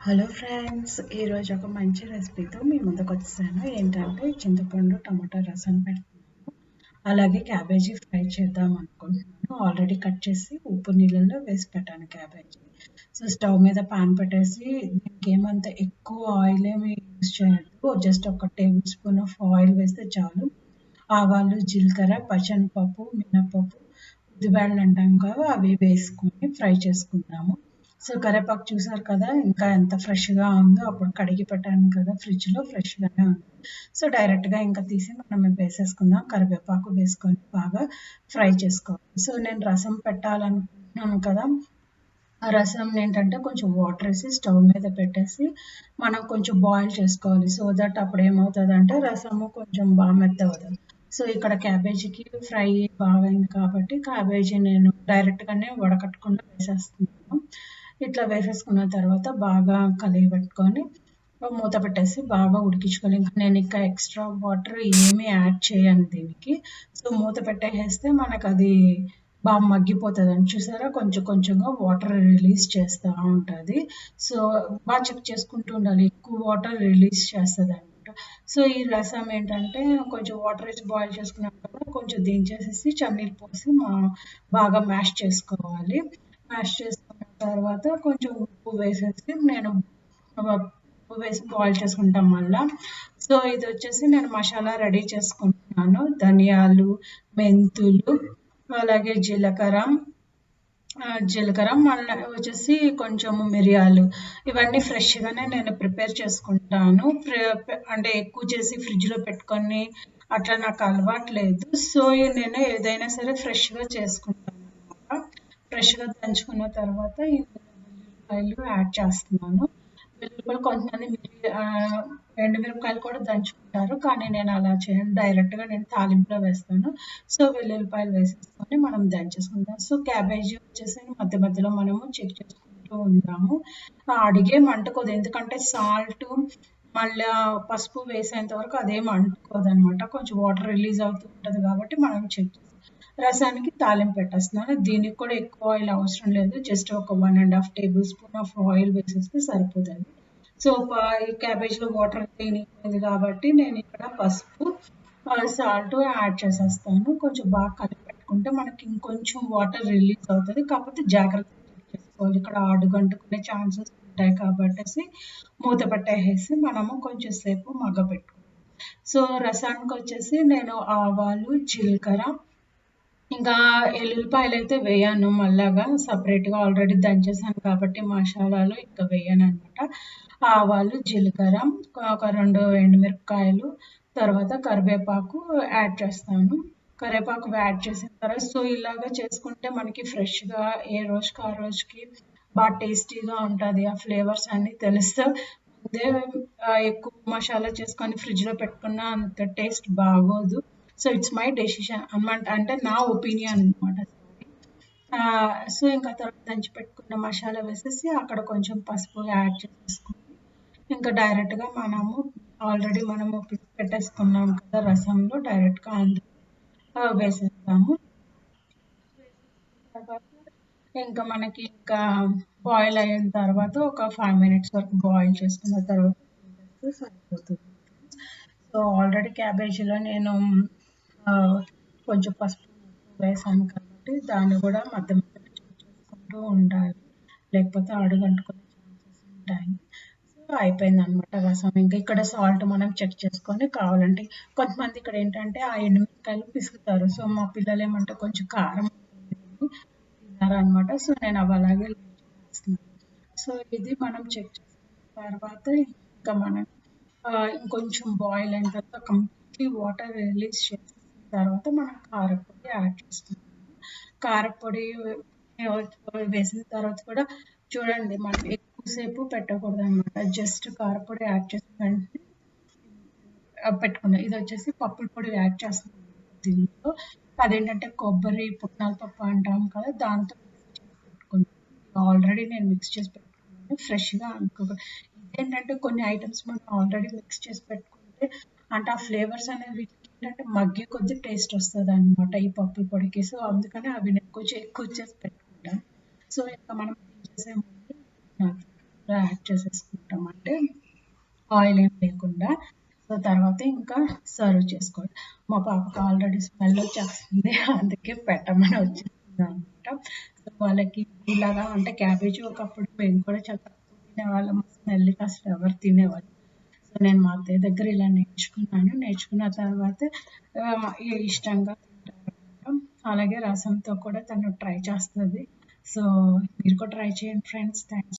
Hello friends, ఈరోజు ఒక మంచి రెసిపీతో మీ ముందుకు వచ్చేసాను. ఏంటంటే చింతపండు టమాటా రసం పెడుతున్నాను. అలాగే క్యాబేజీ ఫ్రై చేద్దాం అనుకుంటున్నాను. ఆల్రెడీ కట్ చేసి ఉప్పు నీళ్ళల్లో వేసి పెట్టాను క్యాబేజీ. సో స్టవ్ మీద పాన్ పెట్టేసి దీనికి ఏమంత ఎక్కువ ఆయిల్ ఏమి యూజ్ చేయొద్దు. జస్ట్ ఒక టేబుల్ స్పూన్ ఆఫ్ ఆయిల్ వేస్తే చాలు. ఆవాలు, జీలకర్ర, పచ్చనిపప్పు, మినపప్పు, ఉద్దిబేడలు అంటాం కదా, అవి వేసుకొని ఫ్రై చేసుకుందాము. సో కరివేపాకు చూసారు కదా, ఇంకా ఎంత ఫ్రెష్గా ఉందో. అప్పుడు కడిగి పెట్టాను కదా ఫ్రిడ్జ్లో, ఫ్రెష్గానే ఉంది. సో డైరెక్ట్గా ఇంకా తీసి మనం వేసేసుకుందాం. కరివేపాకు వేసుకొని బాగా ఫ్రై చేసుకోవాలి. సో నేను రసం పెట్టాలనుకుంటున్నాను కదా, ఆ రసం ఏంటంటే కొంచెం వాటర్ వేసి స్టవ్ మీద పెట్టేసి మనం కొంచెం బాయిల్ చేసుకోవాలి. సో దట్ అప్పుడు ఏమవుతుందంటే రసము కొంచెం బాగా మెత్తవుతుంది. సో ఇక్కడ క్యాబేజీకి ఫ్రై బాగా అయింది కాబట్టి క్యాబేజీ నేను డైరెక్ట్గానే వడకట్టకుండా వేసేస్తున్నాను. ఇట్లా వేసేసుకున్న తర్వాత బాగా కలిగి పెట్టుకొని మూత పెట్టేసి బాగా ఉడికించుకోవాలి. ఇంకా నేను ఇంకా ఎక్స్ట్రా వాటర్ ఏమీ యాడ్ చేయను దీనికి. సో మూత పెట్టేస్తే మనకు అది బాగా మగ్గిపోతుందని చూసారా, కొంచెం కొంచెంగా వాటర్ రిలీజ్ చేస్తూ ఉంటుంది. సో బాగా చెక్ చేసుకుంటూ ఉండాలి, ఎక్కువ వాటర్ రిలీజ్ చేస్తుంది అనమాట. సో ఈ రసం ఏంటంటే కొంచెం వాటర్ వేసి బాయిల్ చేసుకున్నాం కదా, కొంచెం దించేసేసి చన్నీళ్ళు పోసి బాగా మ్యాష్ చేసుకోవాలి. మ్యాష్ చేసుకున్న తర్వాత కొంచెం ఉప్పు వేసేసి నేను ఉప్పు వేసి బాయిల్ చేసుకుంటాం మళ్ళా. సో ఇది వచ్చేసి నేను మసాలా రెడీ చేసుకుంటున్నాను. ధనియాలు, మెంతులు, అలాగే జీలకర్ర మళ్ళీ వచ్చేసి కొంచెం మిరియాలు, ఇవన్నీ ఫ్రెష్గానే నేను ప్రిపేర్ చేసుకుంటాను. అంటే ఎక్కువ చేసి ఫ్రిడ్జ్లో పెట్టుకొని అట్లా నాకు అలవాట్లేదు. సో నేను ఏదైనా సరే ఫ్రెష్గా చేసుకుంటాను అనమాట. ఫ్రెష్గా దంచుకున్న తర్వాత ఈ వెల్లుల్లిపాయలు యాడ్ చేస్తున్నాను. వెల్లుల్లిపాయలు కొంతమంది ఎండుమిరపకాయలు కూడా దంచుకుంటారు, కానీ నేను అలా చేయను. డైరెక్ట్గా నేను తాలింపులో వేస్తాను. సో వెల్లుల్లిపాయలు వేసేసుకొని మనం దంచేసుకుంటాం. సో క్యాబేజీ వచ్చేసి మధ్య మధ్యలో మనము చెక్ చేసుకుంటూ ఉందాము. అడిగే అంటుకోదు, ఎందుకంటే సాల్ట్ మళ్ళీ పసుపు వేసేంత వరకు అదేం అంటుకోదు అనమాట. కొంచెం వాటర్ రిలీజ్ అవుతూ ఉంటుంది కాబట్టి మనం చెక్ చేసి రసానికి తాలింపు పెట్టేస్తున్నాను. దీనికి కూడా ఎక్కువ ఆయిల్ అవసరం లేదు. జస్ట్ ఒక 1.5 టేబుల్ స్పూన్ ఆఫ్ ఆయిల్ వేసేస్తే సరిపోతుంది. సో ఈ క్యాబేజ్లో వాటర్ తేనిపోయింది కాబట్టి నేను ఇక్కడ పసుపు, సాల్ట్ యాడ్ చేసేస్తాను. కొంచెం బాగా కలిపి పెట్టుకుంటే మనకి ఇంకొంచెం వాటర్ రిలీజ్ అవుతుంది. కాకపోతే జాగ్రత్తగా చెక్ చేసుకోవాలి, ఇక్కడ అడుగంటుకునే ఛాన్సెస్ ఉంటాయి కాబట్టి మూత పెట్టేసి మనము కొంచెం సేపు మగ్గపెట్టుకోవాలి. సో రసానికి వచ్చేసి నేను ఆవాలు, జీలకర్ర, ఇంకా ఎల్లుల్లిపాయలు అయితే వేయను. మళ్ళాగా సపరేట్గా ఆల్రెడీ దంచేసాను కాబట్టి మసాలాలు ఇంకా వేయను అనమాట. ఆవాలు, జీలకర్ర, ఒక 2 ఎండుమిరపకాయలు, తర్వాత కరివేపాకు యాడ్ చేస్తాను. కరివేపాకు యాడ్ చేసిన తర్వాత సో ఇలాగ చేసుకుంటే మనకి ఫ్రెష్గా ఏ రోజుకి ఆ రోజుకి బాగా టేస్టీగా ఉంటుంది. ఆ ఫ్లేవర్స్ అన్నీ తెలుస్తూ ముందే ఎక్కువ మసాలా చేసుకొని ఫ్రిడ్జ్లో పెట్టుకున్న అంత టేస్ట్ బాగోదు. సో ఇట్స్ మై డెసిషన్ అనమాట, అంటే నా ఒపీనియన్ అనమాట. సో ఇంకా తర్వాత దంచి పెట్టుకున్న మసాలా వేసేసి అక్కడ కొంచెం పసుపు యాడ్ చేసేసుకొని ఇంకా డైరెక్ట్గా ఆల్రెడీ మనము పెట్టేసుకున్నాం కదా రసంలో, డైరెక్ట్గా అందులో వేసేస్తాము. తర్వాత ఇంకా మనకి ఇంకా బాయిల్ అయిన తర్వాత ఒక 5 మినిట్స్ వరకు బాయిల్ చేసుకున్న తర్వాత సరిపోతుంది. సో ఆల్రెడీ క్యాబేజీలో నేను కొంచెం పసుపు వేసాను కాబట్టి దాన్ని కూడా మధ్య మధ్యలో చెక్ చేసుకుంటూ ఉండాలి, లేకపోతే అడుగంటుకునే ఛాన్సెస్ ఉంటాయి. సో అయిపోయింది అనమాట రసం. ఇంకా ఇక్కడ సాల్ట్ మనం చెక్ చేసుకొని కావాలంటే కొంతమంది ఇక్కడ ఏంటంటే ఆ ఎండుమిరపకాయలు పిసుకుతారు. సో మా పిల్లలు ఏమంటే కొంచెం కారం తిన్నారనమాట. సో నేను అవి అలాగే చేస్తున్నాను. సో ఇది మనం చెక్ చేసుకున్న తర్వాత ఇంకా మనం ఇంకొంచెం బాయిల్ అయిన తర్వాత కంప్లీట్లీ వాటర్ రిలీజ్ చేసిన తర్వాత మనం కారపొడి యాడ్ చేస్తున్నాము. కారపొడి వేసిన తర్వాత కూడా చూడండి, మనం ఎక్కువసేపు పెట్టకూడదు అనమాట. జస్ట్ కారపొడి యాడ్ చేసిన వెంటనే పెట్టుకున్నాం. ఇది వచ్చేసి పప్పుల పొడి యాడ్ చేస్తున్నాం దీంట్లో. అదేంటంటే కొబ్బరి పుట్నాల పప్పు అంటాం కదా, దాంతో మిక్స్ చేసి పెట్టుకున్నాం. ఆల్రెడీ నేను మిక్స్ చేసి పెట్టుకున్నాను ఫ్రెష్గా అనుకోకుండా. ఇదేంటంటే కొన్ని ఐటమ్స్ మనం ఆల్రెడీ మిక్స్ చేసి పెట్టుకుంటే అంటే ఆ ఫ్లేవర్స్ అనేవి ఏంటంటే మగ్గే కొద్ది టేస్ట్ వస్తుంది అనమాట ఈ పప్పుల పొడికి. సో అందుకని అవి నేను కొంచెం ఎక్కువ చేసి పెట్టుకుంటాను. సో ఇంకా మనం చేసే ముందు యాడ్ చేసేసుకుంటాం. అంటే ఆయిల్ ఏం లేకుండా. సో తర్వాత ఇంకా సర్వ్ చేసుకోవడం. మా పాపకి ఆల్రెడీ స్మెల్ వచ్చేస్తుంది. అందుకే పెట్టమని వచ్చేసింది అనమాట. సో వాళ్ళకి ఇలాగా అంటే క్యాబేజీ ఒకప్పుడు మేము కూడా చాలా తక్కువ తినేవాళ్ళం. స్మెల్‌కి అసలు ఎవరు తినేవాళ్ళు. సో నేను మా అత్తయ్య దగ్గర ఇలా నేర్చుకున్నాను. నేర్చుకున్న తర్వాత ఇష్టంగా తింటారనమాట. అలాగే రసంతో కూడా తను ట్రై చేస్తది. సో మీరు కూడా ట్రై చేయండి ఫ్రెండ్స్. థాంక్స్.